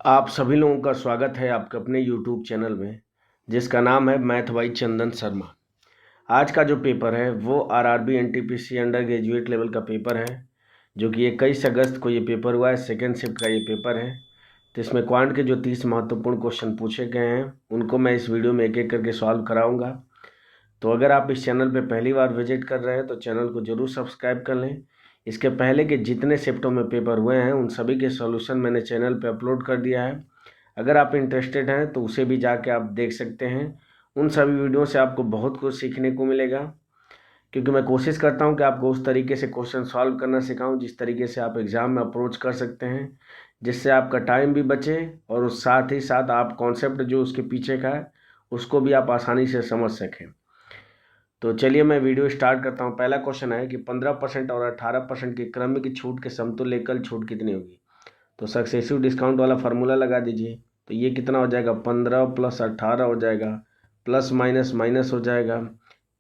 आप सभी लोगों का स्वागत है आपके अपने YouTube चैनल में, जिसका नाम है मैथ बाई चंदन शर्मा। आज का जो पेपर है वो RRB NTPC under graduate level का पेपर है, जो कि 21 अगस्त को ये पेपर हुआ है। सेकेंड शिफ्ट का ये पेपर है। तो इसमें क्वांट के जो 30 महत्वपूर्ण क्वेश्चन पूछे गए हैं उनको मैं इस वीडियो में एक एक करके सॉल्व कराऊंगा। तो अगर आप इस चैनल पर पहली बार विजिट कर रहे हैं तो चैनल को ज़रूर सब्सक्राइब कर लें। इसके पहले के जितने शिफ्टों में पेपर हुए हैं उन सभी के सॉल्यूशन मैंने चैनल पे अपलोड कर दिया है। अगर आप इंटरेस्टेड हैं तो उसे भी जाके आप देख सकते हैं। उन सभी वीडियो से आपको बहुत कुछ सीखने को मिलेगा, क्योंकि मैं कोशिश करता हूं कि आपको उस तरीके से क्वेश्चन सॉल्व करना सिखाऊं जिस तरीके से आप एग्ज़ाम में अप्रोच कर सकते हैं, जिससे आपका टाइम भी बचे और उस साथ ही साथ आप कॉन्सेप्ट जो उसके पीछे का है उसको भी आप आसानी से समझ सकें। तो चलिए मैं वीडियो स्टार्ट करता हूँ। पहला क्वेश्चन है कि 15% और 18% की क्रमिक छूट के समतुल्य एकल छूट कितनी होगी। तो सक्सेसिव डिस्काउंट वाला फार्मूला लगा दीजिए। तो ये कितना हो जाएगा, 15 + 18 हो जाएगा, प्लस माइनस माइनस हो जाएगा,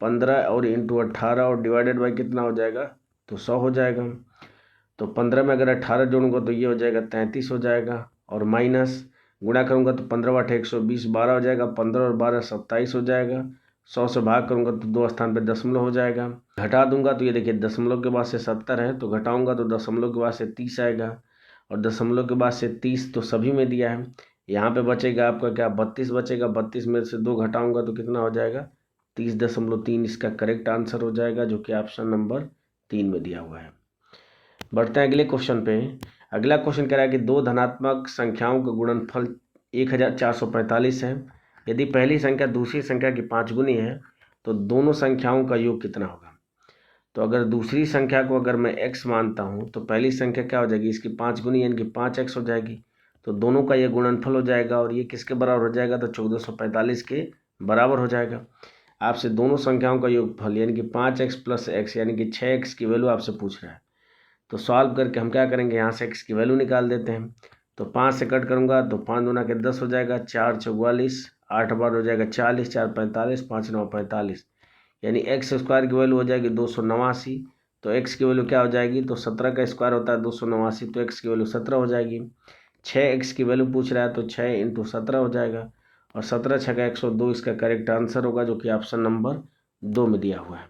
15 और इंटू 18 और डिवाइडेड बाई कितना हो जाएगा, तो 100 हो जाएगा। तो 15 में अगर 18 जोड़ूंगा तो ये हो जाएगा 33 हो जाएगा, और माइनस गुणा करूंगा तो 15/120 12 हो जाएगा, 15 और 12 27 हो जाएगा। 100 से भाग करूंगा तो 2 स्थान पे दशमलव हो जाएगा। घटा दूंगा तो ये देखिए दशमलव के बाद से 70 है, तो घटाऊंगा तो दशमलव के बाद से 30 आएगा, और दशमलव के बाद से 30 तो सभी में दिया है। यहाँ पे बचेगा आपका क्या, 32 बचेगा। 32 में से 2 घटाऊंगा तो कितना हो जाएगा, 30.3। इसका करेक्ट आंसर हो जाएगा, जो कि ऑप्शन नंबर 3 में दिया हुआ है। बढ़ते हैं अगले क्वेश्चन पे। अगला क्वेश्चन कह रहा है कि दो धनात्मक संख्याओं का गुणनफल 1445 है। यदि पहली संख्या दूसरी संख्या की 5 गुनी है तो दोनों संख्याओं का योग कितना होगा। तो अगर दूसरी संख्या को अगर मैं x मानता हूँ तो पहली संख्या क्या हो जाएगी, इसकी 5 गुनी यानी कि 5x हो जाएगी। तो दोनों का ये गुणनफल हो जाएगा, और ये किसके बराबर हो जाएगा, तो 1445 के बराबर हो जाएगा। आपसे दोनों संख्याओं का योगफल यानी कि 5x + x यानी कि 6x की वैल्यू आपसे पूछ रहा है। तो सॉल्व करके हम क्या करेंगे, यहाँ से x की वैल्यू निकाल देते हैं। तो 5 से कट करूँगा तो 5 दूना के 10 हो जाएगा, 4 × 44, 8 बार हो जाएगा 40, 4 × 45, 5 × 9 = 45, यानी x स्क्वायर की वैल्यू हो जाएगी 289। तो x की वैल्यू क्या हो जाएगी, तो 17 का स्क्वायर होता है 289, तो x की वैल्यू 17 हो जाएगी। 6x की वैल्यू पूछ रहा है तो 6 × 17 हो जाएगा, और 17 × 6 = 102 इसका करेक्ट आंसर होगा, जो कि ऑप्शन नंबर 2 में दिया हुआ है।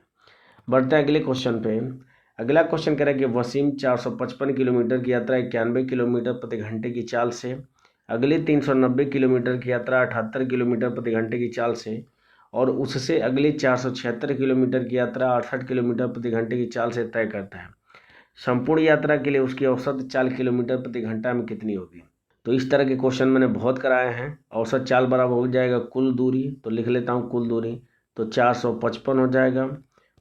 बढ़ते हैं अगले क्वेश्चन पे। अगला क्वेश्चन कह रहा है कि वसीम 455 किलोमीटर की यात्रा 91 किलोमीटर प्रति घंटे की चाल से, अगले 390 किलोमीटर की यात्रा 78 किलोमीटर प्रति घंटे की चाल से, और उससे अगले 476 किलोमीटर की यात्रा 68 किलोमीटर प्रति घंटे की चाल से तय करता है। संपूर्ण यात्रा के लिए उसकी औसत चाल किलोमीटर प्रति घंटा में कितनी होगी। तो इस तरह के क्वेश्चन मैंने बहुत कराए हैं। औसत चाल बराबर हो जाएगा कुल दूरी, तो लिख लेता हूँ कुल दूरी। तो 455 हो जाएगा,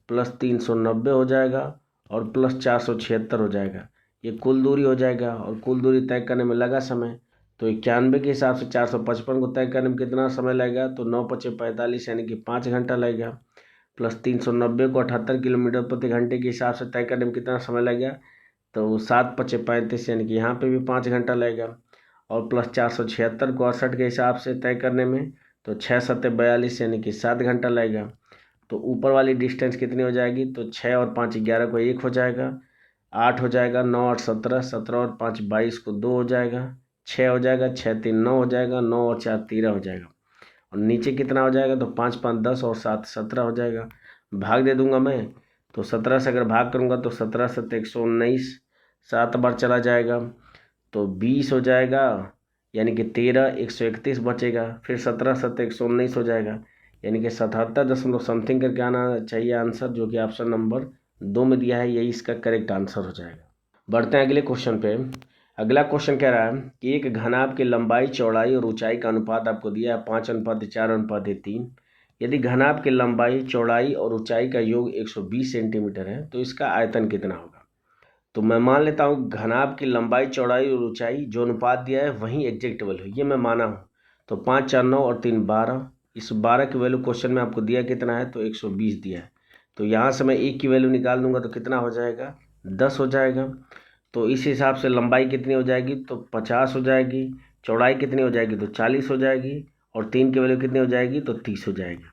प्लस 390 हो जाएगा, और प्लस 476 हो जाएगा। ये कुल दूरी हो जाएगा, और कुल दूरी तय करने में लगा समय, तो 91 के हिसाब से 455 को तय करने में कितना समय लगेगा, तो 9 × 5 = 45 यानी कि 5 घंटा लगेगा। प्लस 390 को 78 किलोमीटर प्रति घंटे के हिसाब से तय करने में कितना समय लगेगा, तो 7 × 5 = 35 यानी कि यहाँ पे भी 5 घंटा लगेगा। और प्लस 476 को 68 के हिसाब से तय करने में, तो 6 × 7 = 42 यानी कि 7 घंटा लगेगा। तो ऊपर वाली डिस्टेंस कितनी हो जाएगी, तो 6 और 5 11 को 1 हो जाएगा, 8 हो जाएगा, 9 और 17, 17 और 5 22 को 2 हो जाएगा, 6 हो जाएगा, 6 3 9 हो जाएगा, 9 और 4 13 हो जाएगा। और नीचे कितना हो जाएगा, तो 5 5 10 और 7 17 हो जाएगा। भाग दे दूंगा मैं, तो 17 से अगर भाग करूंगा तो 17 × 7 = 119, 7 बार चला जाएगा तो 20 हो जाएगा, यानी कि 13 131 बचेगा। फिर 17 × 7 = 119 हो जाएगा, यानी कि 77 दशमलव समथिंग करके आना चाहिए आंसर, जो कि ऑप्शन नंबर 2 में दिया है, यही इसका करेक्ट आंसर हो जाएगा। बढ़ते हैं अगले क्वेश्चन पे। अगला क्वेश्चन कह रहा है कि एक घनाभ की लंबाई, चौड़ाई और ऊंचाई का अनुपात आपको दिया है 5:4:3। यदि घनाभ की लंबाई, चौड़ाई और ऊंचाई का योग 120 सेंटीमीटर है तो इसका आयतन कितना होगा। तो मैं मान लेता हूँ घनाभ की लंबाई, चौड़ाई और ऊंचाई जो अनुपात दिया है वही एग्जैक्ट वैल्यू, ये मैं माना हूँ। तो 5 4 9 और 3 12, इस 12 की वैल्यू क्वेश्चन में आपको दिया कितना है, तो 120 दिया है। तो यहाँ से मैं 1 की वैल्यू निकाल दूंगा तो कितना हो जाएगा, 10 हो जाएगा। तो इस हिसाब से लंबाई कितनी हो जाएगी, तो 50 हो जाएगी। चौड़ाई कितनी हो जाएगी, तो 40 हो जाएगी। और 3 की वैल्यू कितनी हो जाएगी, तो 30 हो जाएगी।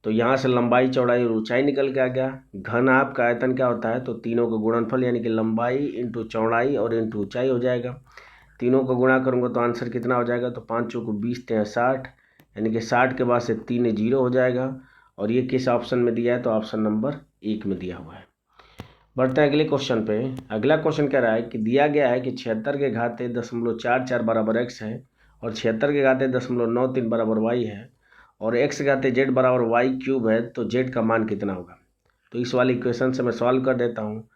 तो यहाँ से लंबाई, चौड़ाई और ऊंचाई निकल के आ गया। घनाभ का आयतन क्या होता है, तो तीनों का गुणनफल यानी कि लंबाई इंटू चौड़ाई और इंटू ऊंचाई हो जाएगा। तीनों को गुणा करूँगा तो आंसर कितना हो जाएगा, तो 5 चौको 20 × 60, यानी कि 60 के बाद से 3 जीरो हो जाएगा। और ये किस ऑप्शन में दिया है, तो ऑप्शन नंबर 1 में दिया हुआ है। बढ़ते हैं अगले क्वेश्चन पे। अगला क्वेश्चन कह रहा है कि दिया गया है कि 76 के घाते 0.44 बराबर x है और 76 के घाते 0.93 बराबर y है और x के घाते z बराबर y³ है, तो z का मान कितना होगा। तो इस वाले इक्वेशन से मैं सॉल्व कर देता हूँ।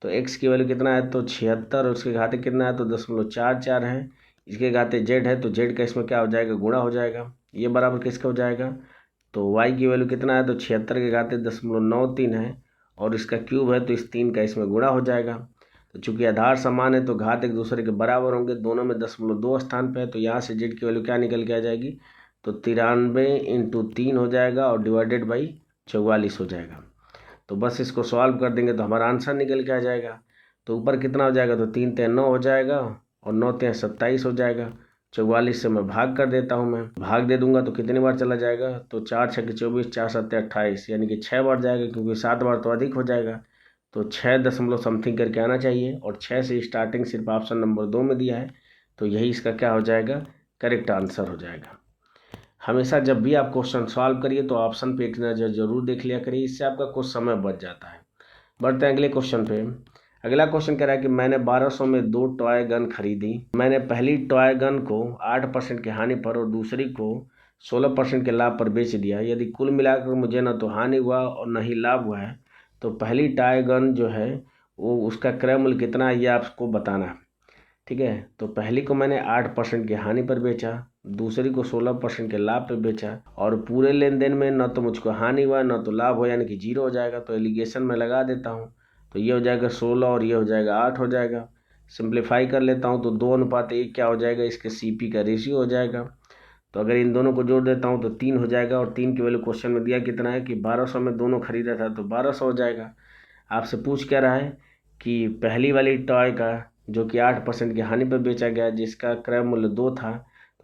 तो x की वैल्यू कितना है, तो 76 और उसके घाते कितना है, तो 0.44 है। इसके घाते z है तो z का इसमें क्या हो जाएगा, गुणा हो जाएगा। ये बराबर किसका हो जाएगा, तो y की वैल्यू कितना है, तो 76 के घाते 0.93 है और इसका क्यूब है तो इस 3 का इसमें गुणा हो जाएगा। तो चूंकि आधार समान है तो घात एक दूसरे के बराबर होंगे, दोनों में 0.2 स्थान पे है, तो यहाँ से z की वैल्यू क्या निकल के आ जाएगी, तो 93 × 3 हो जाएगा और डिवाइडेड बाई 44 हो जाएगा। तो बस इसको सॉल्व कर देंगे तो हमारा आंसर निकल के आ जाएगा। तो ऊपर कितना हो जाएगा, तो 3 × 9 हो जाएगा और 9 × 27 हो जाएगा। 44 से मैं भाग कर देता हूँ, मैं भाग दे दूंगा तो कितनी बार चला जाएगा, तो 4 × 6 = 24, 4 × 7 = 28, यानी कि 6 बार जाएगा, क्योंकि 7 बार तो अधिक हो जाएगा। तो 6 दशमलव समथिंग करके आना चाहिए और 6 से स्टार्टिंग सिर्फ ऑप्शन नंबर 2 में दिया है, तो यही इसका क्या हो जाएगा, करेक्ट आंसर हो जाएगा। हमेशा जब भी आप क्वेश्चन सॉल्व करिए तो ऑप्शन पे एक नज़र जरूर देख लिया करिए, इससे आपका कुछ समय बच जाता है। बढ़ते हैं अगले क्वेश्चन पे। अगला क्वेश्चन कह रहा है कि मैंने 1200 में 2 टॉय गन खरीदी। मैंने पहली टॉय गन को 8% की हानि पर और दूसरी को 16% के लाभ पर बेच दिया। यदि कुल मिलाकर मुझे न तो हानि हुआ और न ही लाभ हुआ है, तो पहली टॉय गन जो है वो उसका क्रय मूल्य कितना है, ये आपको बताना है। ठीक है, तो पहली को मैंने 8% की हानि पर बेचा, दूसरी को 16% के लाभ पर बेचा और पूरे लेन देन में न तो मुझको हानि हुआ न तो लाभ हो, यानी कि 0 हो जाएगा। तो एलिगेशन में लगा देता हूँ, तो ये हो जाएगा 16 और ये हो जाएगा 8 हो जाएगा। सिंप्लीफाई कर लेता हूँ तो 2:1 क्या हो जाएगा, इसके CP का रेशियो हो जाएगा। तो अगर इन दोनों को जोड़ देता हूँ तो 3 हो जाएगा और 3 की वैल्यू क्वेश्चन में दिया कितना है कि 1200 में दोनों खरीदा था, तो 1200 हो जाएगा। आपसे पूछ क्या रहा है कि पहली वाली टॉय का जो कि 8% की हानि पर बेचा गया, जिसका क्रय मूल्य 2 था,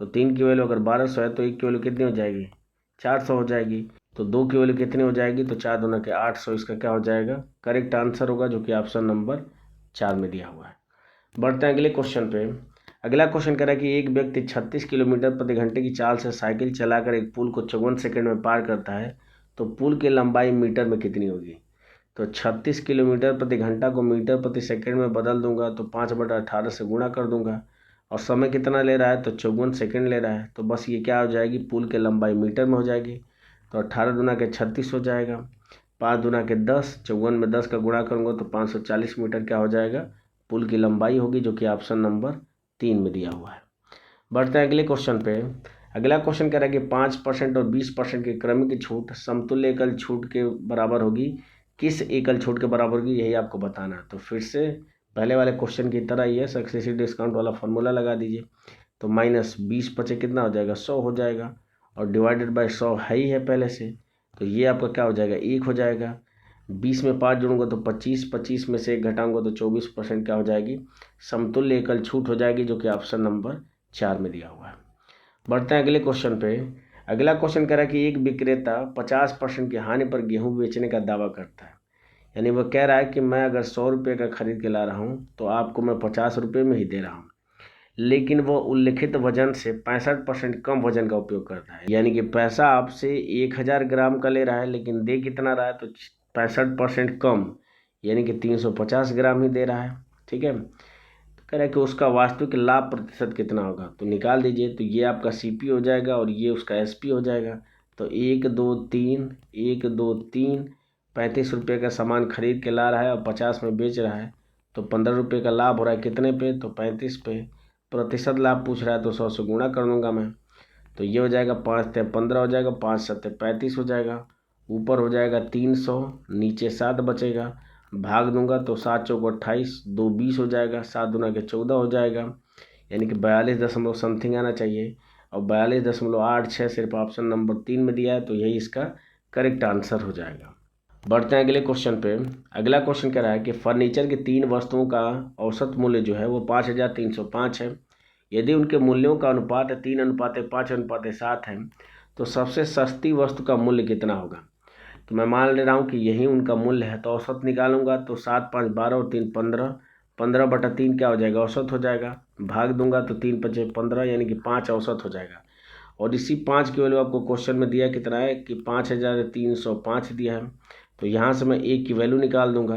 तो 3 की वैल्यू अगर 1200 है तो 1 की वैल्यू कितनी हो जाएगी, 400 हो जाएगी। तो 2 की वैल्यू कितनी हो जाएगी, तो 4 दूना के 800, इसका क्या हो जाएगा, करेक्ट आंसर होगा, जो कि ऑप्शन नंबर 4 में दिया हुआ है। बढ़ते हैं अगले क्वेश्चन पे। अगला क्वेश्चन कह रहा है कि एक व्यक्ति 36 किलोमीटर प्रति घंटे की चाल से साइकिल चलाकर एक पुल को 54 सेकंड में पार करता है, तो पुल की लंबाई मीटर में कितनी होगी। तो 36 किलोमीटर प्रति घंटा को मीटर प्रति सेकंड में बदल दूंगा, तो 5/18 से गुणा कर दूंगा और समय कितना ले रहा है, तो 54 सेकंड ले रहा है। तो बस ये क्या हो जाएगी, पुल की लंबाई मीटर में हो जाएगी। तो 18 दूना के 36 हो जाएगा, 5 दूना के 10, 54 में 10 का गुणा करूँगा तो 540 मीटर क्या हो जाएगा, पुल की लंबाई होगी, जो कि ऑप्शन नंबर 3 में दिया हुआ है। बढ़ते हैं अगले क्वेश्चन पे। अगला क्वेश्चन कह रहा है कि 5% और 20% की क्रमिक छूट समतुल्य एकल छूट के बराबर होगी, किस एकल छूट के बराबर होगी, यही आपको बताना है। तो फिर से पहले वाले क्वेश्चन की तरह ही है, सक्सेसिव डिस्काउंट वाला फॉर्मूला लगा दीजिए। तो -20 पचे कितना हो जाएगा, 100 हो जाएगा और डिवाइडेड बाय 100 है ही है पहले से, तो ये आपका क्या हो जाएगा, 1 हो जाएगा। 20 में 5 जोड़ूंगा तो 25, 25 में से 1 घटाऊंगा तो 24% क्या हो जाएगी, समतुल्य एकल छूट हो जाएगी, जो कि ऑप्शन नंबर 4 में दिया हुआ है। बढ़ते हैं अगले क्वेश्चन पे। अगला क्वेश्चन कह रहा है कि एक विक्रेता 50% की हानि पर गेहूं बेचने का दावा करता है। यानी वो कह रहा है कि मैं अगर 100 रुपये का खरीद के ला रहा हूँ तो आपको मैं 50 रुपये में ही दे रहा हूँ, लेकिन वो उल्लिखित वजन से 65% कम वजन का उपयोग करता है। यानी कि पैसा आपसे 1000 ग्राम का ले रहा है, लेकिन दे कितना रहा है, तो 65% कम, यानी कि 350 ग्राम ही दे रहा है। ठीक है, कह रहा है कि उसका वास्तविक लाभ प्रतिशत कितना होगा, तो निकाल दीजिए। तो ये आपका CP हो जाएगा और ये उसका SP हो जाएगा। तो 1 2 3 1 2 3 35 रुपये का सामान खरीद के ला रहा है और 50 में बेच रहा है, तो 15 रुपये का लाभ हो रहा है कितने पे, तो 35 पे। प्रतिशत लाभ पूछ रहा है तो 100 से गुणा कर दूंगा मैं। तो ये हो जाएगा 5 × 15 हो जाएगा, 5 × 7 = 35 हो जाएगा। ऊपर हो जाएगा 300, नीचे 7 बचेगा, भाग दूंगा तो 7 × 4 = 28, 2 20 हो जाएगा, 7 दूना के 14 हो जाएगा, यानी कि 42 दशमलव समथिंग आना चाहिए और 42.86 सिर्फ ऑप्शन नंबर 3 में दिया है, तो यही इसका करेक्ट आंसर हो जाएगा। बढ़ते हैं अगले क्वेश्चन पे। अगला क्वेश्चन कह रहा है कि फर्नीचर की 3 वस्तुओं का औसत मूल्य जो है वो 5305 है। यदि उनके मूल्यों का अनुपात 3:5:7 है, तो सबसे सस्ती वस्तु का मूल्य कितना होगा। तो मैं मान ले रहा हूँ कि यही उनका मूल्य है, तो औसत निकालूंगा तो 7 × 5 = 12 और 3 × 15, 15/3 क्या हो जाएगा, औसत हो जाएगा। भाग दूंगा तो 3 × 5 = 15 यानी कि 5 औसत हो जाएगा। और इसी 5 की वैल्यू आपको क्वेश्चन में दिया कितना है कि 5305 दिया है। तो यहाँ से मैं 1 की वैल्यू निकाल दूंगा।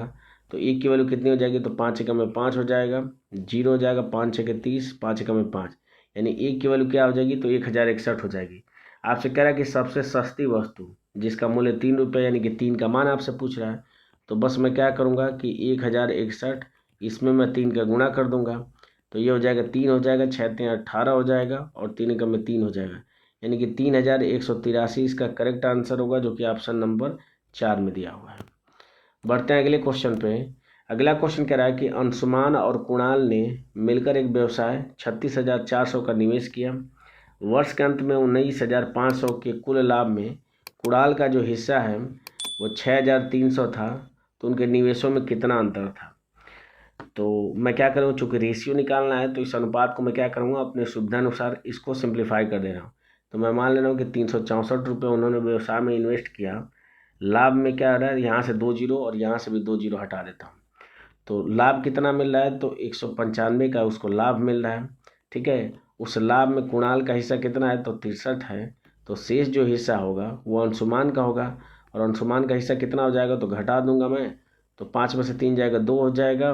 तो 1 की वैल्यू कितनी हो जाएगी, तो 5 × 5 हो जाएगा, 0 हो जाएगा, 5 × 6 = 30, 5 × 5 यानी 1 की वैल्यू क्या हो जाएगी, तो 1061 हो जाएगी। आपसे कह रहा है कि सबसे सस्ती वस्तु जिसका मूल्य 3 रुपये यानी कि 3 का मान आपसे पूछ रहा है। तो बस मैं क्या करूँगा कि 1061 इसमें मैं 3 का गुणा कर दूंगा। तो ये हो जाएगा 3 हो जाएगा, 6 × 3 = 18 हो जाएगा और 3 × 3 हो जाएगा यानी कि 3183 इसका करेक्ट आंसर होगा, जो कि ऑप्शन नंबर 4 में दिया हुआ है। बढ़ते हैं अगले क्वेश्चन पे। अगला क्वेश्चन कह रहा है कि अंशुमान और कुणाल ने मिलकर एक व्यवसाय 36,400 का निवेश किया। वर्ष के अंत में 19,500 के कुल लाभ में कुणाल का जो हिस्सा है वो 6,300 था। तो उनके निवेशों में कितना अंतर था। तो मैं क्या करूँ, चूँकि रेशियो निकालना है तो इस अनुपात को मैं क्या करूँगा, अपने सुविधानुसार इसको सिंप्लीफाई कर दे रहा हूँ। तो मैं मान ले रहा हूँ कि 364 रुपये उन्होंने व्यवसाय में इन्वेस्ट किया। लाभ में क्या आ रहा है, यहाँ से 2 जीरो और यहाँ से भी 2 जीरो हटा देता हूँ। तो लाभ कितना मिल रहा है, तो 195 का उसको लाभ मिल रहा है। ठीक है, उस लाभ में कुणाल का हिस्सा कितना है, तो 63 है। तो शेष जो हिस्सा होगा वो अंशुमान का होगा और अंशुमान का हिस्सा कितना हो जाएगा, तो घटा दूंगा मैं। तो 5 में से 3 जाएगा, 2 हो जाएगा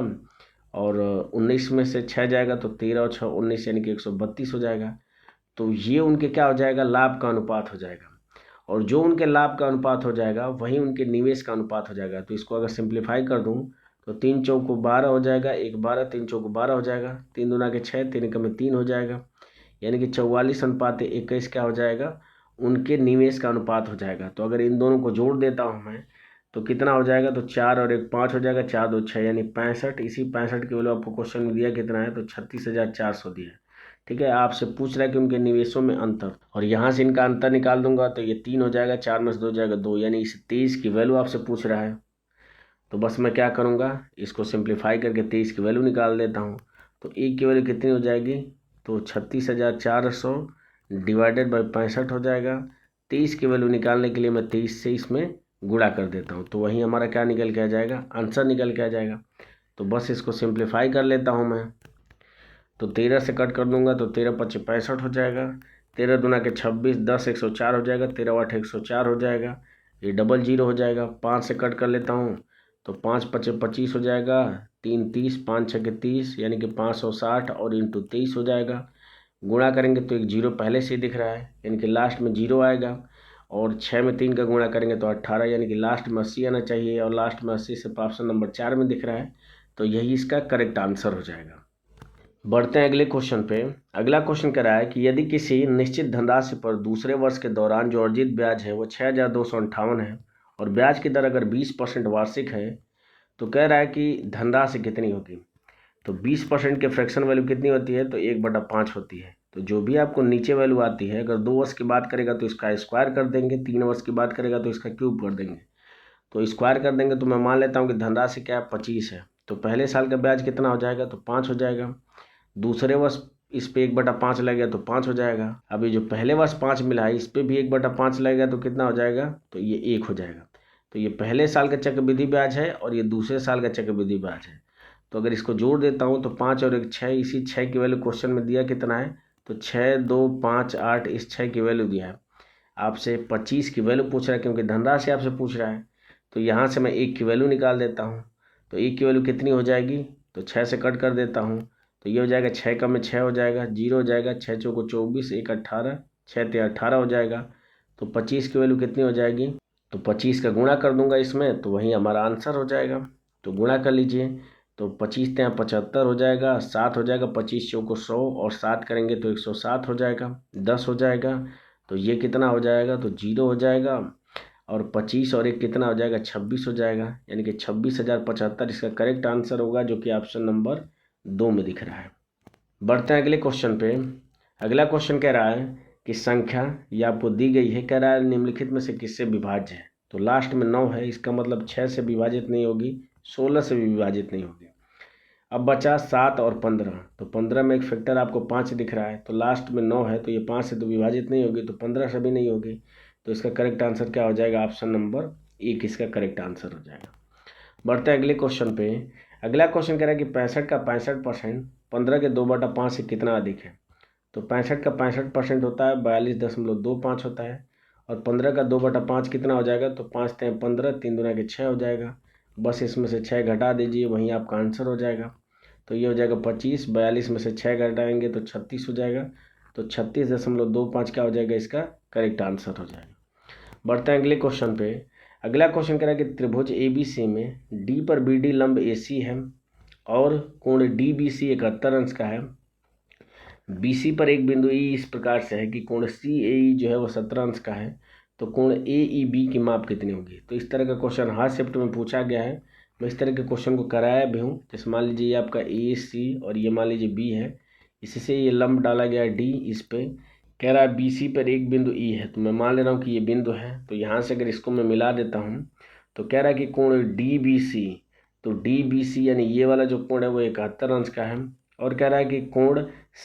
और 19 में से 6 जाएगा तो 13 और 6 19 यानी कि 132 हो जाएगा। तो ये उनके क्या हो जाएगा, लाभ का अनुपात हो जाएगा। और जो उनके लाभ का अनुपात हो जाएगा वही उनके निवेश का अनुपात हो जाएगा। तो इसको अगर सिंप्लीफाई कर दूं तो 3 चौको 12 हो जाएगा, 1 12, 3 चौको 12 हो जाएगा, 3 दूना के 6, 3 एकम 3 हो जाएगा यानी कि 44:21 क्या हो जाएगा, उनके निवेश का अनुपात हो जाएगा। तो अगर इन दोनों को जोड़ देता हूँ मैं तो कितना हो जाएगा, तो 4 और 1 5 हो जाएगा, 4 2 6 यानी 65। इसी 65 की वैल्यू आपको क्वेश्चन में दिया कितना है, तो 36,400 दिया है। ठीक है, आपसे पूछ रहा है कि उनके निवेशों में अंतर, और यहाँ से इनका अंतर निकाल दूंगा तो ये 3 हो जाएगा, 4 में से 2 जाएगा 2 यानी इस 23 की वैल्यू आपसे पूछ रहा है। तो बस मैं क्या करूँगा, इसको सिंप्लीफाई करके 23 की वैल्यू निकाल देता हूँ। तो 1 की वैल्यू कितनी हो जाएगी, तो 36,400 डिवाइडेड बाई 65 हो जाएगा। 23 की वैल्यू निकालने के लिए मैं 23 से इसमें गुणा कर देता हूँ। तो वही हमारा क्या निकल के आ जाएगा, आंसर निकल के आ जाएगा। तो बस इसको सिंप्लीफाई कर लेता हूँ मैं। तो 13 से कट कर दूंगा तो 13 × 5 = 65 हो जाएगा, 13 दूना के 26, 10 104 हो जाएगा, 13 8 104 हो जाएगा, ये डबल जीरो हो जाएगा। 5 से कट कर लेता हूँ तो 5 × 5 = 25 हो जाएगा, 3 30, 5 6 = 30 यानी कि 560 और इंटू 23 हो जाएगा। गुणा करेंगे तो एक जीरो पहले से ही दिख रहा है यानी कि लास्ट में जीरो आएगा, और 6 में 3 का गुणा करेंगे तो 18 यानी कि लास्ट में 80 आना चाहिए, और लास्ट में 80 से ऑप्शन नंबर 4 में दिख रहा है। तो यही इसका करेक्ट आंसर हो जाएगा। बढ़ते हैं अगले क्वेश्चन पे। अगला क्वेश्चन कह रहा है कि यदि किसी निश्चित धनराशि पर दूसरे वर्ष के दौरान जो अर्जित ब्याज है वो 6,258 है और ब्याज की दर अगर 20% वार्षिक है, तो कह रहा है कि धनराशि कितनी होगी। तो 20% के फ्रैक्शन वैल्यू कितनी होती है, तो 1/5 होती है। तो जो भी आपको नीचे वैल्यू आती है, अगर 2 वर्ष की बात करेगा तो इसका स्क्वायर कर देंगे, 3 वर्ष की बात करेगा तो इसका क्यूब कर देंगे। तो स्क्वायर कर देंगे तो मैं मान लेता हूँ कि धनराशि क्या है, 25 है। तो पहले साल का ब्याज कितना हो जाएगा, तो 5 हो जाएगा। दूसरे वर्ष इस पे 1/5 लगेगा तो 5 हो जाएगा। अभी जो पहले वर्ष 5 मिला है इस पे भी 1/5 लगेगा तो कितना हो जाएगा, तो ये 1 हो जाएगा। तो ये पहले साल का चक्रवृद्धि ब्याज है और ये दूसरे साल का चक्रवृद्धि ब्याज है। तो अगर इसको जोड़ देता हूँ तो 5 और 1 6, इसी 6 की वैल्यू क्वेश्चन में दिया कितना है, तो 6 2 5 8, इस 6 की वैल्यू दिया है। आपसे 25 की वैल्यू पूछ रहा है क्योंकि धनराशि आपसे पूछ रहा है। तो यहाँ से मैं 1 की वैल्यू निकाल देता हूँ। तो 1 की वैल्यू कितनी हो जाएगी, तो 6 से कट कर देता हूँ तो ये हो जाएगा 6 कम में 6 हो जाएगा, 0 हो जाएगा, 6 चौको 24, 1 18, 6 3 18 हो जाएगा। तो 25 की वैल्यू कितनी हो जाएगी, तो 25 का गुणा कर दूंगा इसमें तो वही हमारा आंसर हो जाएगा। तो गुणा कर लीजिए तो 25 3 75 हो जाएगा, 7 हो जाएगा, 25 चौको 100 और 7 करेंगे तो 107 हो जाएगा, 10 हो जाएगा। तो ये कितना हो जाएगा, तो 0 हो जाएगा, और 25 और 1 कितना हो जाएगा, 26 हो जाएगा यानी कि 26,075 इसका करेक्ट आंसर होगा, जो कि ऑप्शन नंबर 2 में दिख रहा है। बढ़ते हैं अगले क्वेश्चन पे। अगला क्वेश्चन कह रहा है कि संख्या ये आपको दी गई है, कह रहा है निम्नलिखित में से किससे विभाज्य है। तो लास्ट में 9 है, इसका मतलब 6 से विभाजित नहीं होगी, 16 से भी विभाजित नहीं होगी। अब बचा 7 और 15। तो 15 में एक फैक्टर आपको 5 दिख रहा है, तो लास्ट में 9 है तो ये 5 से तो विभाजित नहीं होगी, तो 15 से भी नहीं होगी। तो इसका करेक्ट आंसर क्या हो जाएगा, ऑप्शन नंबर 1 इसका करेक्ट आंसर हो जाएगा। बढ़ते हैं अगले क्वेश्चन पे। अगला क्वेश्चन कह रहा है कि 65 का 65% 15 के 2/5 से कितना अधिक है। तो 65 का 65% होता है 42.25 होता है, और 15 का 2/5 कितना हो जाएगा, तो 5 3 15, 3 दूना के 6 हो जाएगा। बस इसमें से 6 घटा दीजिए, वहीं आपका आंसर हो जाएगा। तो ये हो जाएगा 25, 42 में से 6 घटाएंगे तो 36 हो जाएगा। तो 36.25 क्या हो जाएगा, इसका करेक्ट आंसर हो जाएगा। बढ़ते हैं अगले क्वेश्चन पे। अगला क्वेश्चन कह रहा है कि त्रिभुज ABC में D पर BD लंब AC है और कोण DBC 71 अंश का है। BC पर एक बिंदु E इस प्रकार से है कि कोण CAE जो है वो 17 अंश का है, तो कोण AEB की माप कितनी होगी। तो इस तरह का क्वेश्चन हर शिफ्ट में पूछा गया है। मैं इस तरह के क्वेश्चन को कराया भी हूँ। जैसे मान लीजिए ये आपका AC और ये मान लीजिए B है, इससे ये लंब डाला गया D इस पे। कह रहा है BC पर एक बिंदु E है, तो मैं मान ले रहा हूँ कि ये बिंदु है। तो यहाँ से अगर इसको मैं मिला देता हूँ तो कह रहा है कि कोण DBC, तो DBC यानी ये वाला जो कोण है वो 71 अंश का है। और कह रहा है कि कोण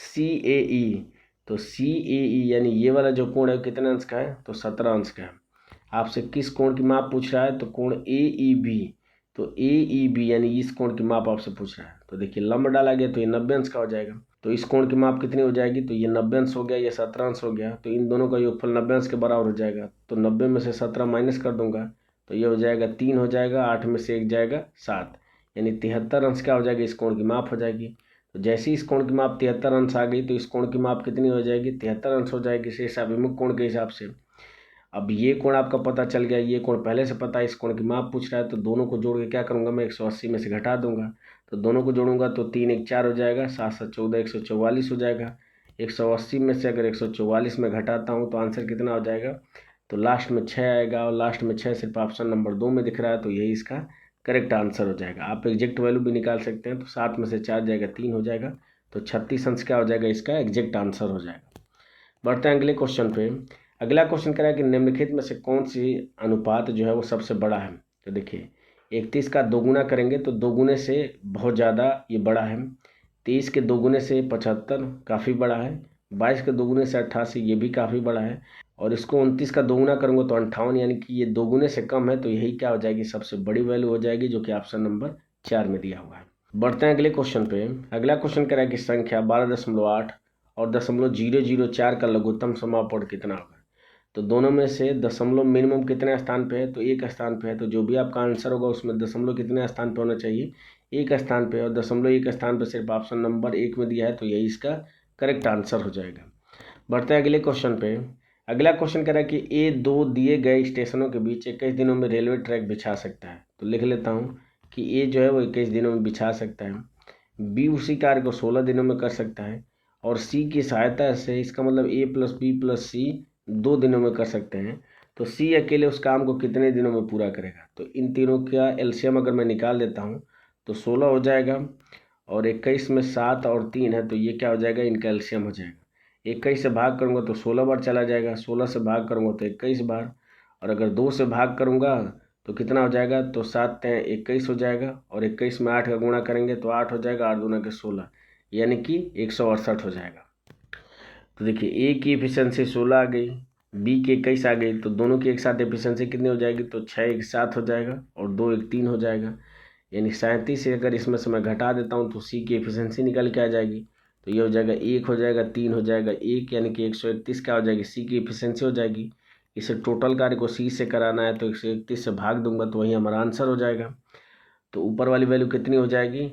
CAE, तो CAE यानी ये वाला जो कोण है कितने अंश का है, तो 17 अंश का है। आपसे किस कोण की माप पूछ रहा है, तो कोण AEB, तो AEB यानी इस कोण की माप आपसे पूछ रहा है। तो देखिए लंब डाला गया तो ये 90 अंश का हो जाएगा। तो इस कोण की माप कितनी हो जाएगी, तो ये 90 अंश हो गया, ये 17 अंश हो गया। तो इन दोनों का योगफल 90 अंश के बराबर हो जाएगा। तो 90 में से 17 माइनस कर दूंगा तो ये हो जाएगा 3 हो जाएगा, 8 में से 1 जाएगा 7, यानी 73 अंश क्या हो जाएगी, इस कोण की माप हो जाएगी। तो जैसे ही इस कोण की माप 73 अंश आ गई तो इस कोण की माप कितनी हो जाएगी, 73 अंश हो जाएगी शेष अभिमुख कोण के हिसाब से। अब ये कोण आपका पता चल गया, ये कोण पहले से पता है, इस कोण की माप पूछ रहा है। तो दोनों को जोड़ के क्या करूँगा, मैं 180 में से घटा दूंगा। तो दोनों को जोड़ूंगा तो 3 1 4 हो जाएगा, 7 7 14 144 हो जाएगा। 180 में से अगर 144 में घटाता हूँ तो आंसर कितना हो जाएगा, तो लास्ट में 6 आएगा, और लास्ट में 6 सिर्फ ऑप्शन नंबर 2 में दिख रहा है। तो यही इसका करेक्ट आंसर हो जाएगा। आप एग्जैक्ट वैल्यू भी निकाल सकते हैं। तो 7 में से 4 जाएगा 3 हो जाएगा। तो 36 अंश क्या हो जाएगा, इसका एग्जैक्ट आंसर हो जाएगा। बढ़ते हैं अगले क्वेश्चन पे। अगला क्वेश्चन कह रहा है कि निम्नलिखित में से कौन सी अनुपात जो है वो सबसे बड़ा है। तो देखिए 31 का 2 गुना करेंगे तो 2 गुने से बहुत ज़्यादा ये बड़ा है। 23 के 2 गुने से 75 काफ़ी बड़ा है। 22 के 2 गुने से 88 ये भी काफ़ी बड़ा है। और इसको 29 का 2 गुना करूँगा तो 58, यानी कि ये 2 गुने से कम है। तो यही क्या हो जाएगी, सबसे बड़ी वैल्यू हो जाएगी, जो कि ऑप्शन नंबर 4 में दिया हुआ है। बढ़ते हैं अगले क्वेश्चन पे। अगला क्वेश्चन कह रहा है कि संख्या 12.8 और 0.004 का लघुत्तम समापड़ कितना होगा। तो दोनों में से दशमलव मिनिमम कितने स्थान पे है, तो एक स्थान पे है। तो जो भी आपका आंसर होगा उसमें दशमलव कितने स्थान पे होना चाहिए, एक स्थान पे, और 0.1 स्थान पे सिर्फ ऑप्शन नंबर 1 में दिया है। तो यही इसका करेक्ट आंसर हो जाएगा। बढ़ते हैं अगले क्वेश्चन पे। अगला क्वेश्चन कह रहा है कि A2 दिए गए स्टेशनों के बीच 21 दिनों में रेलवे ट्रैक बिछा सकता है। तो लिख लेता हूँ कि A जो है वो 21 दिनों में बिछा सकता है, B उसी कार्य को 16 दिनों में कर सकता है, और C की सहायता से, इसका मतलब A + B + C 2 दिनों में कर सकते हैं। तो C अकेले उस काम को कितने दिनों में पूरा करेगा। तो इन तीनों का एलसीएम अगर मैं निकाल देता हूँ तो 16 हो जाएगा, और 21 में 7 और 3 है तो ये क्या हो जाएगा, इनका एलसीएम हो जाएगा। 21 से भाग करूँगा तो 16 बार चला जाएगा, 16 से भाग करूँगा तो 21 बार, और अगर 2 से भाग करूँगा तो कितना हो जाएगा, तो 7 3 21 हो जाएगा, और 21 में 8 का गुणा करेंगे तो 8 हो जाएगा, 8 दूना के 16, यानी कि 168 हो जाएगा। तो देखिए ए की एफिशिएंसी 16 आ गई, बी की 21 आ गई, तो दोनों की एक साथ एफिशिएंसी कितनी हो जाएगी, तो 6 1 7 हो जाएगा, और 2 1 3 हो जाएगा, यानी 37 से अगर इसमें से मैं घटा देता हूँ तो सी की एफिशिएंसी निकल के आ जाएगी। तो ये हो जाएगा 1 हो जाएगा, 3 हो जाएगा, 1, यानी कि 131 क्या हो जाएगी, सी की एफिशिएंसी हो जाएगी। इसे टोटल कार्य को सी से कराना है तो 131 से भाग दूंगा तो वही हमारा आंसर हो जाएगा। तो ऊपर वाली वैल्यू कितनी हो जाएगी,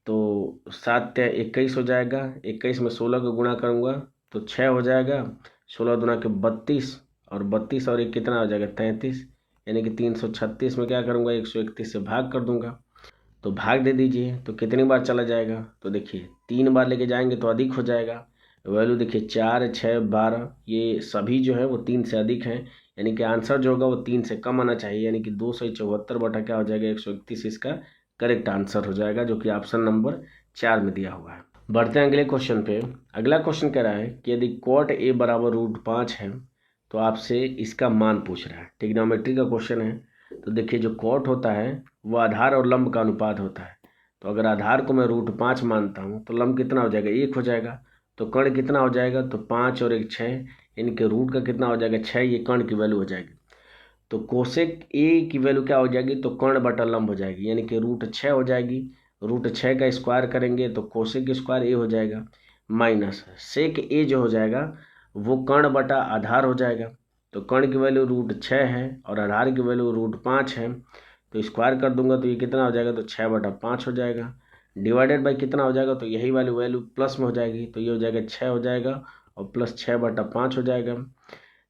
तो 7 3 21 हो जाएगा, 21 में 16 को गुणा करूँगा तो 6 हो जाएगा, 16 दूना के 32, और 32 और 1 कितना हो जाएगा 33, यानी कि 336 में क्या करूँगा 131 से भाग कर दूंगा। तो भाग दे दीजिए तो कितनी बार चला जाएगा, तो देखिए 3 बार लेके जाएंगे तो अधिक हो जाएगा। वैल्यू देखिए 4 6 12 ये सभी जो है वो 3 से अधिक हैं, यानी कि आंसर जो होगा वो 3 से कम आना चाहिए, यानी कि 274 बटा क्या हो जाएगा 131 इसका करेक्ट आंसर हो जाएगा, जो कि ऑप्शन नंबर 4 में दिया हुआ है। बढ़ते हैं अगले क्वेश्चन पे। अगला क्वेश्चन कह रहा है कि यदि cot A बराबर √5 है तो आपसे इसका मान पूछ रहा है। ट्रिग्नोमेट्री का क्वेश्चन है। तो देखिए जो cot होता है वो आधार और लंब का अनुपात होता है। तो अगर आधार को मैं √5 मानता हूँ तो लंब कितना हो जाएगा, 1 हो जाएगा। तो कर्ण कितना हो जाएगा, तो 5 और 1 6, यानी कि रूट का कितना हो जाएगा 6, ये कर्ण की वैल्यू हो जाएगी। तो कोसेक ए की वैल्यू क्या हो जाएगी, तो कर्ण बटा लंब हो जाएगी, यानी कि √6 हो जाएगी। √6 का स्क्वायर करेंगे तो कोसेक स्क्वायर ए हो जाएगा, माइनस सेक ए जो हो जाएगा वो कर्ण बटा आधार हो जाएगा। तो कर्ण की वैल्यू √6 है और आधार की वैल्यू √5 है, तो स्क्वायर कर दूंगा तो ये कितना हो जाएगा, तो 6/5 हो जाएगा, डिवाइडेड बाई कितना हो जाएगा, तो यही वाली वैल्यू प्लस में हो जाएगी, तो ये हो जाएगा 6 हो जाएगा और प्लस 6/5 हो जाएगा।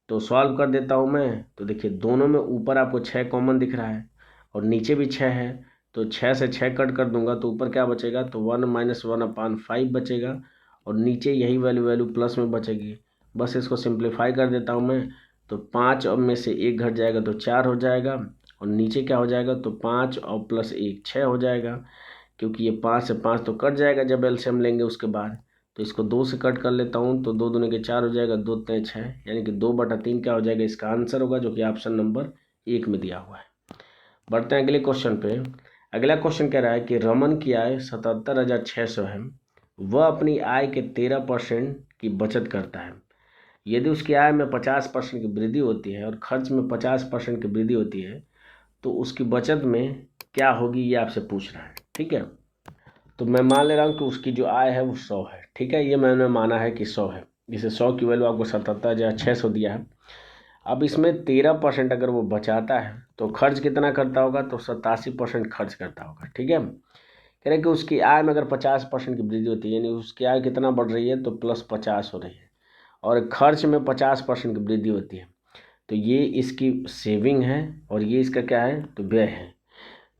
तो सॉल्व कर देता हूँ मैं। तो देखिए दोनों में ऊपर आपको 6 कॉमन दिख रहा है और नीचे भी 6 है, तो 6 से 6 कट कर दूंगा तो ऊपर क्या बचेगा, तो 1 - 1/5 बचेगा और नीचे यही वैल्यू प्लस में बचेगी। बस इसको सिंप्लीफाई कर देता हूँ मैं। तो 5 में से 1 घट जाएगा तो 4 हो जाएगा और नीचे क्या हो जाएगा, तो 5 और प्लस 1 6 हो जाएगा, क्योंकि ये 5 से 5 तो कट जाएगा जब एलसीएम लेंगे उसके बाद। तो इसको 2 से कट कर लेता हूँ, तो 2 दूनी के 4 हो जाएगा, 2 तिया 6, यानी कि 2/3 क्या हो जाएगा, इसका आंसर होगा, जो कि ऑप्शन नंबर 1 में दिया हुआ है। बढ़ते हैं अगले क्वेश्चन पे। अगला क्वेश्चन कह रहा है कि रमन की आय 77,600 है, वह अपनी आय के 13% की बचत करता है। यदि उसकी आय में 50% की वृद्धि होती है और खर्च में 50% की वृद्धि होती है तो उसकी बचत में क्या होगी, ये आपसे पूछ रहा है। ठीक है, तो मैं मान ले रहा हूँ कि उसकी जो आय है वो 100 है। ठीक है, ये मैंने माना है कि 100 है, जिसे 100 की वैल्यू आपको 77,600 दिया है। अब इसमें 13% अगर वो बचाता है तो खर्च कितना करता होगा, तो 87% खर्च करता होगा। ठीक है, कह रहे कि उसकी आय में अगर 50% की वृद्धि होती है, यानी उसकी आय कितना बढ़ रही है, तो +50 हो रही है, और खर्च में 50% की वृद्धि होती है, तो ये इसकी सेविंग है और ये इसका क्या है, तो व्यय है।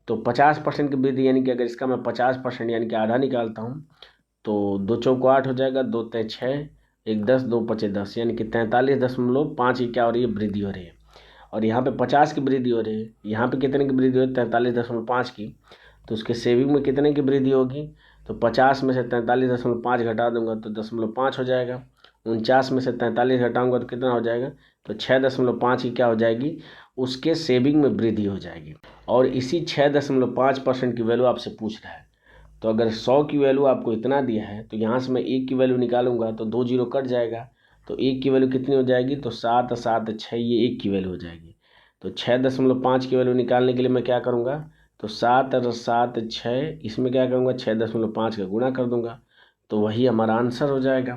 तो 50% की वृद्धि, यानी कि अगर इसका मैं 50% यानी कि आधा निकालता हूँ तो 2 चौको 8 हो जाएगा, 2 तिया 6, 1 10, 2 पचे 10, यानी कि 43.5 की क्या हो रही है, वृद्धि हो रही है। और यहाँ पे 50 की वृद्धि हो रही है, यहाँ पे कितने की वृद्धि हो रही है, 43.5 की। तो उसके सेविंग में कितने की वृद्धि होगी, तो 50 में से 43.5 घटा दूंगा तो 0.5 हो जाएगा। 49 में से 43 घटाऊंगा तो कितना हो जाएगा, तो 6.5 की क्या हो जाएगी, उसके सेविंग में वृद्धि हो जाएगी। और इसी 6.5% की वैल्यू आपसे पूछ रहा है। तो अगर 100 की वैल्यू आपको इतना दिया है तो यहाँ से मैं 1 की वैल्यू निकालूंगा तो 2 जीरो कट जाएगा, तो 1 की वैल्यू कितनी हो जाएगी, तो 7 7 6, ये 1 की वैल्यू हो जाएगी। तो 6.5 की वैल्यू निकालने के लिए मैं क्या करूँगा, तो 7 और 7 6, इसमें क्या करूँगा, 6.5 का गुणा कर दूंगा, तो वही हमारा आंसर हो जाएगा।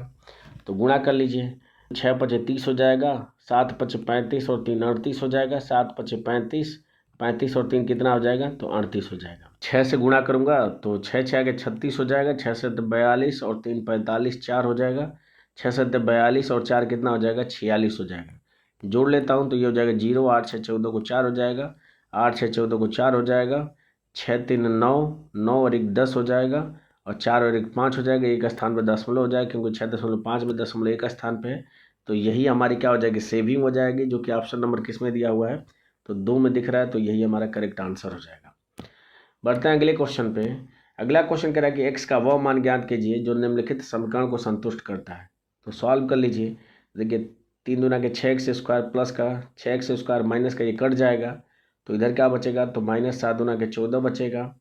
तो गुणा कर लीजिए, 6 पचे 30 हो जाएगा, 7 पचे 35 और 3 38 हो जाएगा, 7 पचे 35, 35 और 3 कितना हो जाएगा, तो 38 हो जाएगा। 6 से गुणा करूंगा तो 6 6 के 36 हो जाएगा, 6 से 42 और 3 45, 4 हो जाएगा, 6 से 42 और 4 कितना हो जाएगा, 46 हो जाएगा। जोड़ लेता हूं तो ये हो जाएगा 0, 8 6 14 को 4 हो जाएगा, 8 6 14 को 4 हो जाएगा, 6 3 9, 9 और 1 10 हो जाएगा, और 4 और 1 5 हो जाएगा। एक स्थान पर दशमलव हो जाएगा, क्योंकि 6.5 में दशमलव एक स्थान पे है, तो यही हमारी क्या हो जाएगी, सेविंग हो जाएगी, जो कि ऑप्शन नंबर किस में दिया हुआ है, तो 2 में दिख रहा है, तो यही हमारा करेक्ट आंसर हो जाएगा। बढ़ते हैं अगले क्वेश्चन पे। अगला क्वेश्चन कह रहा है कि x का वह मान ज्ञात कीजिए जो निम्नलिखित समीकरण को संतुष्ट करता है। तो सॉल्व कर लीजिए। देखिए 3 दूना के 6x² प्लस का 6x² माइनस का ये कट जाएगा, तो इधर क्या बचेगा, तो -7 दूना के 14 बचेगा।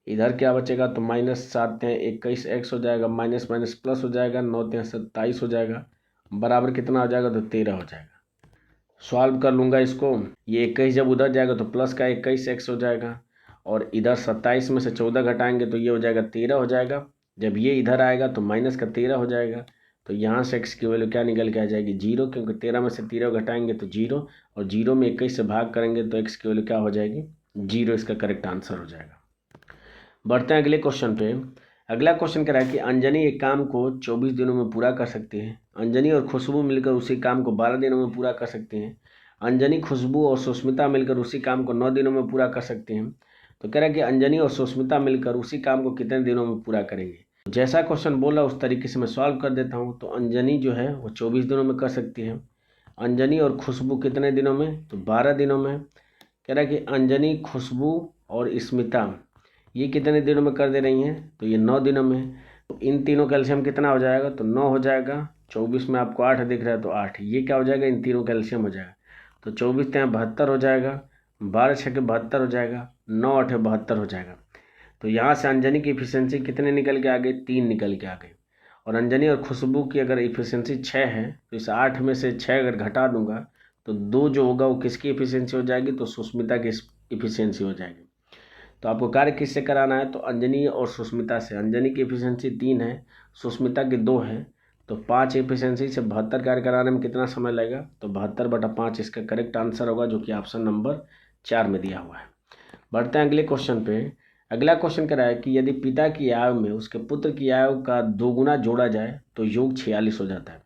इधर क्या बचेगा, तो -7 तिया 21x हो जाएगा, माइनस माइनस प्लस हो जाएगा, 9 तिया 27 हो जाएगा, बराबर कितना हो जाएगा, तो 13 हो जाएगा। सॉल्व कर लूँगा इसको, ये 21 जब उधर जाएगा तो प्लस का 21x हो जाएगा, और इधर 27 में से 14 घटाएंगे तो ये हो जाएगा 13 हो जाएगा। जब ये इधर आएगा तो माइनस का 13 हो जाएगा, तो यहाँ से x की वैल्यू क्या निकल के आ जाएगी, 0, क्योंकि 13 में से 13 घटाएंगे तो 0, और 0 में 21 से भाग करेंगे तो x की वैल्यू क्या हो जाएगी, 0। इसका करेक्ट आंसर हो जाएगा। बढ़ते हैं अगले क्वेश्चन पे। अगला क्वेश्चन कह रहा है कि अंजनी एक काम को 24 दिनों में पूरा कर सकती है। अंजनी और खुशबू मिलकर उसी काम को 12 दिनों में पूरा कर सकती हैं। अंजनी, खुशबू और सुष्मिता मिलकर उसी काम को 9 दिनों में पूरा कर सकती हैं। तो कह रहा है कि अंजनी और सुष्मिता मिलकर उसी काम को कितने दिनों में पूरा करेंगे। जैसा क्वेश्चन बोला उस तरीके से मैं सॉल्व कर देता हूँ। तो अंजनी जो है वो 24 दिनों में कर सकती है। अंजनी और खुशबू कितने दिनों में, तो 12 दिनों में। कह रहा है कि अंजनी, खुशबू और स्मिता ये कितने दिनों में कर दे रही हैं, तो ये 9 दिनों में। तो इन तीनों का एलसीएम कितना हो जाएगा, तो 9 हो जाएगा। 24 में आपको 8 दिख रहा है तो 8, ये क्या हो जाएगा, इन तीनों का एलसीएम हो जाएगा। तो 24 तिया 72 हो जाएगा, 12 छके 72 हो जाएगा, 9 8 72 हो जाएगा। तो यहाँ से अंजनी की इफिशियंसी कितने निकल के आ गई, 3 निकल के आ गई। और अंजनी और खुशबू की अगर इफिशियंसी 6 है तो इस 8 में से 6 अगर घटा दूंगा तो 2 जो होगा वो किसकी इफिशियंसी हो जाएगी, तो सुष्मिता की इफिशियंसी हो जाएगी। तो आपको कार्य किससे कराना है, तो अंजनी और सुष्मिता से। अंजनी की एफिशिएंसी 3 है, सुष्मिता की 2 है, तो 5 एफिशिएंसी से 72 कार्य कराने में कितना समय लगेगा, तो 72/5 इसका करेक्ट आंसर होगा, जो कि ऑप्शन नंबर 4 में दिया हुआ है। बढ़ते हैं अगले क्वेश्चन पे। अगला क्वेश्चन कह रहा है कि यदि पिता की आयु में उसके पुत्र की आयु का 2 गुना जोड़ा जाए तो योग 46 हो जाता है।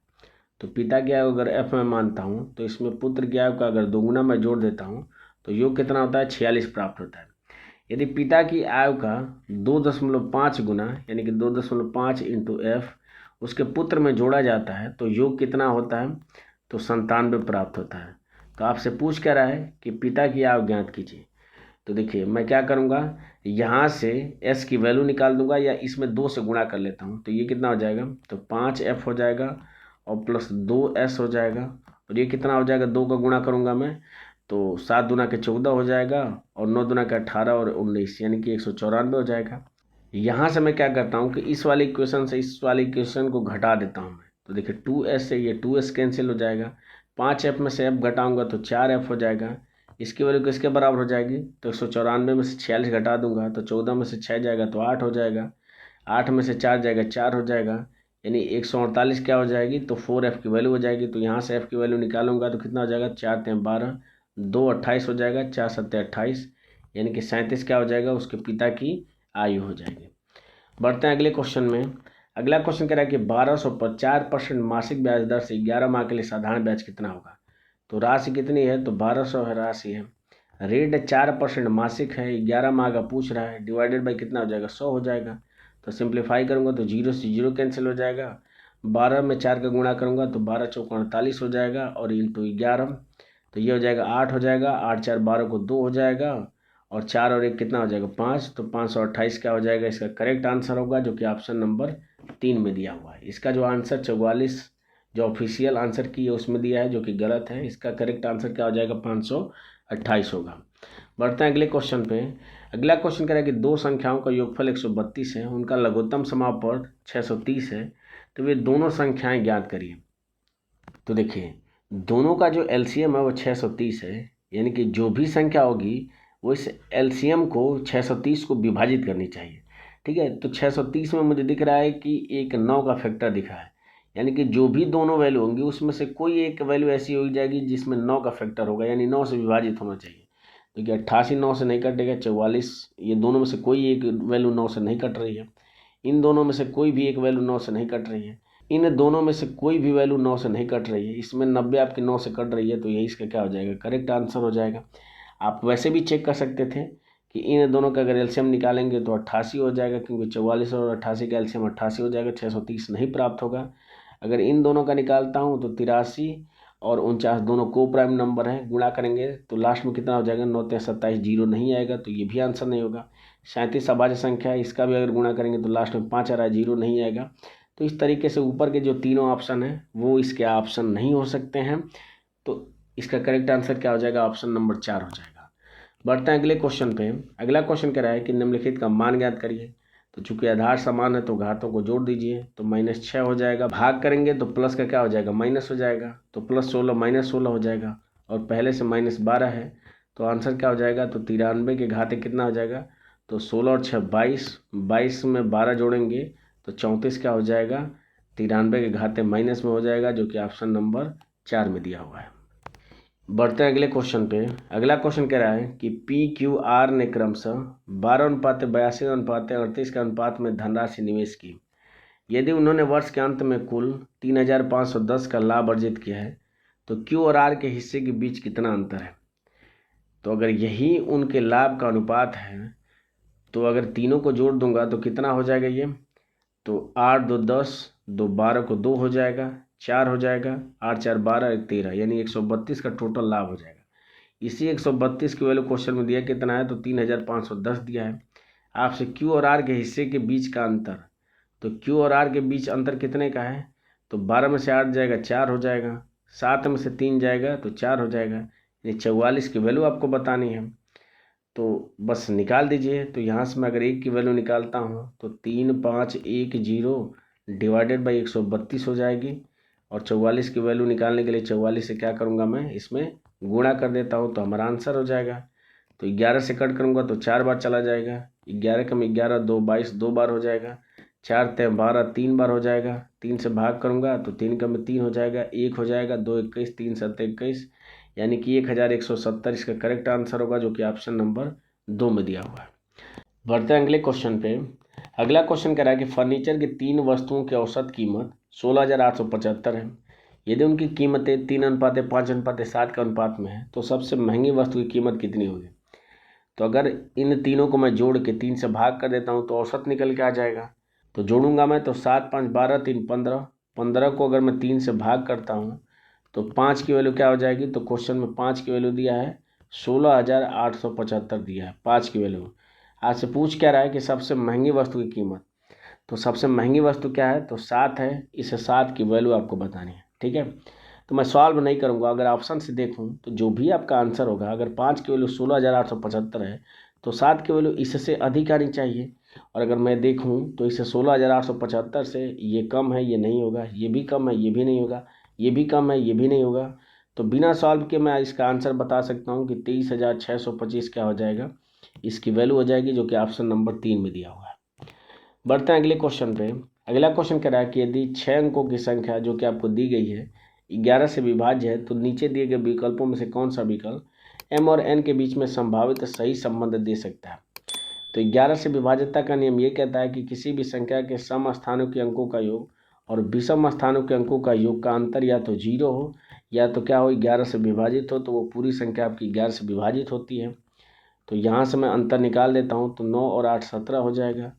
तो पिता की आयु अगर f में मानता हूँ तो इसमें पुत्र की आयु का अगर 2 गुना मैं जोड़ देता हूँ तो योग कितना होता है, 46 प्राप्त होता है। यदि पिता की आयु का 2.5 गुना यानी कि 2.5 इंटू एफ उसके पुत्र में जोड़ा जाता है तो योग कितना होता है, तो 97 प्राप्त होता है। तो आपसे पूछ क्या रहा है कि पिता की आयु ज्ञात कीजिए। तो देखिए मैं क्या करूँगा, यहाँ से s की वैल्यू निकाल दूंगा या इसमें 2 से गुणा कर लेता हूँ। तो ये कितना हो जाएगा, तो 5f हो जाएगा और प्लस 2s हो जाएगा, और ये कितना हो जाएगा, 2 का गुणा करूँगा मैं तो 7 दूना के 14 हो जाएगा और 9 दूना के 18 और 19 यानी कि 194 हो जाएगा। यहाँ से मैं क्या करता हूँ कि इस वाले इक्वेशन से इस वाले इक्वेशन को घटा देता हूँ मैं। तो देखिए 2s से ये 2s कैंसिल हो जाएगा, 5f में से f घटाऊँगा तो 4f हो जाएगा। इसकी वैल्यू किसके बराबर हो जाएगी, तो 194 में से 46 घटा दूंगा तो 14 में से 6 जाएगा तो 8 हो जाएगा, 8 में से 4 जाएगा 4 हो जाएगा, यानी 148 क्या हो जाएगी, तो 4f की वैल्यू हो जाएगी। तो यहाँ से f की वैल्यू निकालूंगा तो कितना हो जाएगा, 4 × 12 2 28 हो जाएगा, 4 7 28 यानी कि 37 क्या हो जाएगा, उसके पिता की आयु हो जाएगी। बढ़ते हैं अगले क्वेश्चन में। अगला क्वेश्चन कह रहा है कि 1200 पर 4% मासिक ब्याज दर से 11 माह के लिए साधारण ब्याज कितना होगा। तो राशि कितनी है, तो 1200 है राशि है, रेट 4% मासिक है, 11 माह का पूछ रहा है, डिवाइडेड बाई कितना हो जाएगा, 100 हो जाएगा। तो सिंप्लीफाई करूँगा तो 0 से 0 कैंसिल हो जाएगा, 12 में 4 का गुणा करूँगा तो 12 चौक 48 हो जाएगा और इंटू 11 तो ये हो जाएगा 8 हो जाएगा, 8 4 12 को 2 हो जाएगा और 4 और 1 कितना हो जाएगा 5, तो 528 क्या हो जाएगा, इसका करेक्ट आंसर होगा, जो कि ऑप्शन नंबर 3 में दिया हुआ है। इसका जो आंसर 44 जो ऑफिशियल आंसर की है उसमें दिया है, जो कि गलत है। इसका करेक्ट आंसर क्या हो जाएगा, 528 होगा। बढ़ते हैं अगले क्वेश्चन पे। अगला क्वेश्चन कह रहा है कि दो संख्याओं का योगफल 132 है, उनका लघुत्तम समापन 630 है, तो वे दोनों संख्याएं ज्ञात करिए। तो देखिए दोनों का जो एलसीएम है वो 630 है, यानी कि जो भी संख्या होगी वो इस एलसीएम को 630 को विभाजित करनी चाहिए। ठीक है, तो 630 में मुझे दिख रहा है कि एक 9 का फैक्टर दिख रहा है, यानी कि जो भी दोनों वैल्यू होंगी उसमें से कोई एक वैल्यू ऐसी हो जाएगी जिसमें 9 का फैक्टर होगा, यानी 9 से विभाजित होना चाहिए। तो क्या 88 9 से नहीं कटेगा, 44, ये दोनों में से कोई एक वैल्यू 9 से नहीं कट रही है, इन दोनों में से कोई भी एक वैल्यू 9 से नहीं कट रही है, इन दोनों में से कोई भी वैल्यू 9 से नहीं कट रही है, इसमें 90 आपकी 9 से कट रही है, तो यही इसका क्या हो जाएगा, करेक्ट आंसर हो जाएगा। आप वैसे भी चेक कर सकते थे कि इन दोनों का अगर एलसीएम निकालेंगे तो 88 हो जाएगा, क्योंकि 44 और 88 का एलसीएम 88 हो जाएगा, 630 नहीं प्राप्त होगा। अगर इन दोनों का निकालता हूँ तो 83 और 49 दोनों को प्राइम नंबर हैं, गुणा करेंगे तो लास्ट में कितना हो जाएगा, 9 × 27 जीरो नहीं आएगा, तो ये भी आंसर नहीं होगा। 37 अभाज्य संख्या है, इसका भी अगर गुणा करेंगे तो लास्ट में 5 आ रहा है, जीरो नहीं आएगा। तो इस तरीके से ऊपर के जो तीनों ऑप्शन हैं वो इसके ऑप्शन नहीं हो सकते हैं, तो इसका करेक्ट आंसर क्या हो जाएगा, ऑप्शन नंबर 4 हो जाएगा। बढ़ते हैं अगले क्वेश्चन पे। अगला क्वेश्चन कह रहा है कि निम्नलिखित का मान ज्ञात करिए। तो चूंकि आधार समान है तो घातों को जोड़ दीजिए, तो -6 हो जाएगा, भाग करेंगे तो प्लस का क्या हो जाएगा, माइनस हो जाएगा, तो +16 -16 हो जाएगा, और पहले से -12 है तो आंसर क्या हो जाएगा, तो 93 के घाते कितना हो जाएगा, तो 16 और 6 22, 22 में 12 जोड़ेंगे तो 34 क्या हो जाएगा, 93 के घाते माइनस में हो जाएगा, जो कि ऑप्शन नंबर 4 में दिया हुआ है। बढ़ते हैं अगले क्वेश्चन पे। अगला क्वेश्चन कह रहा है कि PQR ने क्रमशः 12:82:38 के अनुपात में धनराशि निवेश की। यदि उन्होंने वर्ष के अंत में कुल 3510 का लाभ अर्जित किया है तो Q और R के हिस्से के बीच कितना अंतर है। तो अगर यही उनके लाभ का अनुपात है तो अगर तीनों को जोड़ दूंगा तो कितना हो जाएगा ये, तो 8 2 10 2 12 को 2 हो जाएगा, 4 हो जाएगा, 8 4 12 1 13 यानी 132 का टोटल लाभ हो जाएगा। इसी 132 की वैल्यू क्वेश्चन में दिया कितना है, तो 3510 दिया है। आपसे Q और R के हिस्से के बीच का अंतर, तो Q और R के बीच अंतर कितने का है, तो 12 में से 8 जाएगा 4 हो जाएगा, 7 में से 3 जाएगा तो 4 हो जाएगा, यानी 44 की वैल्यू आपको बतानी है, तो बस निकाल दीजिए। तो यहाँ से मैं अगर 1 की वैल्यू निकालता हूँ तो 3510 डिवाइडेड बाई 132 हो जाएगी, और 44 की वैल्यू निकालने के लिए 44 से क्या करूँगा मैं, इसमें गुणा कर देता हूँ तो हमारा आंसर हो जाएगा। तो 11 से कट करूँगा तो 4 बार चला जाएगा। 11 कम 11 2 22 2 बार हो जाएगा। 4 3 12 3 बार हो जाएगा। 3 से भाग करूँगा तो 3 कम 3 हो जाएगा, 1 हो जाएगा, 2 21 3 7 21, यानी कि 1170 इसका करेक्ट आंसर होगा, जो कि ऑप्शन नंबर 2 में दिया हुआ है। बढ़ते हैं अगले क्वेश्चन पे। अगला क्वेश्चन कह रहा है कि फर्नीचर की 3 वस्तुओं की औसत कीमत 16,875 है। यदि उनकी कीमतें 3:5:7 के अनुपात में है तो सबसे महंगी वस्तु की कीमत कितनी होगी। तो अगर इन तीनों को मैं जोड़ के 3 से भाग कर देता हूँ तो औसत निकल के आ जाएगा। तो जोड़ूंगा मैं तो 7 5 12 3 15, 15 को अगर मैं 3 से भाग करता हूँ तो 5 की वैल्यू क्या हो जाएगी। तो क्वेश्चन में 5 की वैल्यू दिया है 16,875 दिया है 5 की वैल्यू। आज से पूछ क्या रहा है कि सबसे महंगी वस्तु की कीमत। तो सबसे महंगी वस्तु क्या है, तो 7 है। इस 7 की वैल्यू आपको बतानी है, ठीक है। तो मैं सॉल्व नहीं करूंगा, अगर ऑप्शन से देखूं तो जो भी आपका आंसर होगा, अगर 5 की वैल्यू 16,875 है तो 7 की वैल्यू इससे अधिक आनी चाहिए। और अगर मैं देखूं तो इसे 16,875 से ये कम है, ये नहीं होगा, ये भी कम है, ये भी नहीं होगा, ये भी कम है, ये भी नहीं होगा। तो बिना सॉल्व के मैं इसका आंसर बता सकता हूँ कि 23,625 क्या हो जाएगा, इसकी वैल्यू हो जाएगी, जो कि ऑप्शन नंबर 3 में दिया हुआ है। बढ़ते हैं अगले क्वेश्चन पे। अगला क्वेश्चन कह रहा है कि यदि 6 अंकों की संख्या जो कि आपको दी गई है 11 से विभाज्य है तो नीचे दिए गए विकल्पों में से कौन सा विकल्प m और n के बीच में संभावित सही संबंध दे सकता है। तो 11 से विभाज्यता का नियम ये कहता है कि किसी भी संख्या के सम स्थानों के अंकों का योग और विषम स्थानों के अंकों का योग का अंतर या तो 0 हो या तो क्या हो 11 से विभाजित हो, तो वो पूरी संख्या आपकी 11 से विभाजित होती है। तो यहाँ से मैं अंतर निकाल देता हूँ तो 9 और 8 17 हो जाएगा,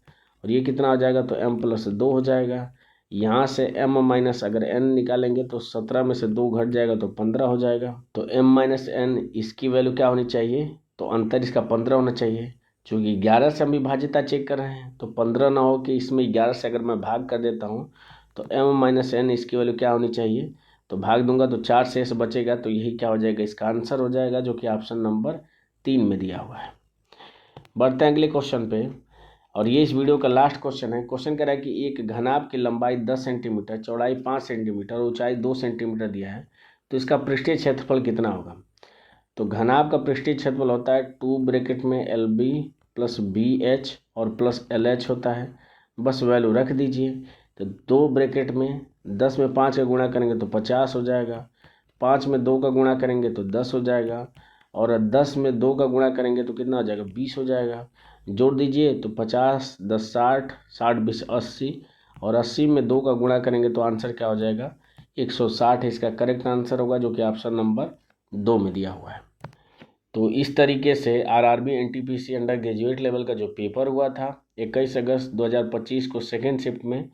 और ये कितना हो जाएगा तो m+2 हो जाएगा। यहाँ से m- अगर n निकालेंगे तो 17 में से 2 घट जाएगा तो 15 हो जाएगा। तो m-n इसकी वैल्यू क्या होनी चाहिए, तो अंतर इसका 15 होना चाहिए। चूँकि 11 से हम विभाज्यता चेक कर रहे हैं तो 15 ना हो कि इसमें 11 से अगर मैं भाग कर देता हूँ तो m-n इसकी वैल्यू क्या होनी चाहिए। तो भाग दूंगा तो 4 शेष बचेगा, तो यही क्या हो जाएगा, इसका आंसर हो जाएगा, जो कि ऑप्शन नंबर 3 में दिया हुआ है। बढ़ते हैं अगले क्वेश्चन पे, और ये इस वीडियो का लास्ट क्वेश्चन है। क्वेश्चन कह रहा है कि एक घनाभ की लंबाई 10 सेंटीमीटर, चौड़ाई 5 सेंटीमीटर और ऊंचाई 2 सेंटीमीटर दिया है, तो इसका पृष्ठीय क्षेत्रफल कितना होगा। तो घनाभ का पृष्ठीय क्षेत्रफल होता है 2 ब्रैकेट में LB + BH और +LH होता है। बस वैल्यू रख दीजिए। तो 2 ब्रैकेट में 10 में 5 का गुणा करेंगे तो 50 हो जाएगा, 5 में 2 का गुणा करेंगे तो 10 हो जाएगा, और 10 में 2 का गुणा करेंगे तो कितना हो जाएगा, 20 हो जाएगा। जोड़ दीजिए तो 50 10 60, 60 20 80, और 80 में 2 का गुणा करेंगे तो आंसर क्या हो जाएगा, 160 इसका करेक्ट आंसर होगा, जो कि ऑप्शन नंबर 2 में दिया हुआ है। तो इस तरीके से RRB NTPC under graduate level का जो पेपर हुआ था 21 अगस्त 2025 को सेकेंड शिफ्ट में,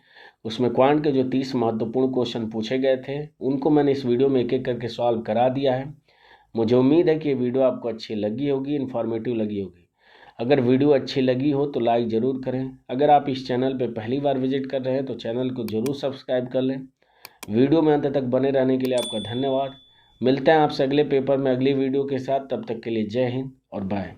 उसमें क्वांट के जो 30 महत्वपूर्ण क्वेश्चन पूछे गए थे उनको मैंने इस वीडियो में एक एक करके सॉल्व करा दिया है। मुझे उम्मीद है कि ये वीडियो आपको अच्छी लगी होगी, इन्फॉर्मेटिव लगी होगी। अगर वीडियो अच्छी लगी हो तो लाइक ज़रूर करें। अगर आप इस चैनल पर पहली बार विजिट कर रहे हैं तो चैनल को ज़रूर सब्सक्राइब कर लें। वीडियो में अंत तक बने रहने के लिए आपका धन्यवाद। मिलते हैं आपसे अगले पेपर में अगली वीडियो के साथ, तब तक के लिए जय हिंद और बाय।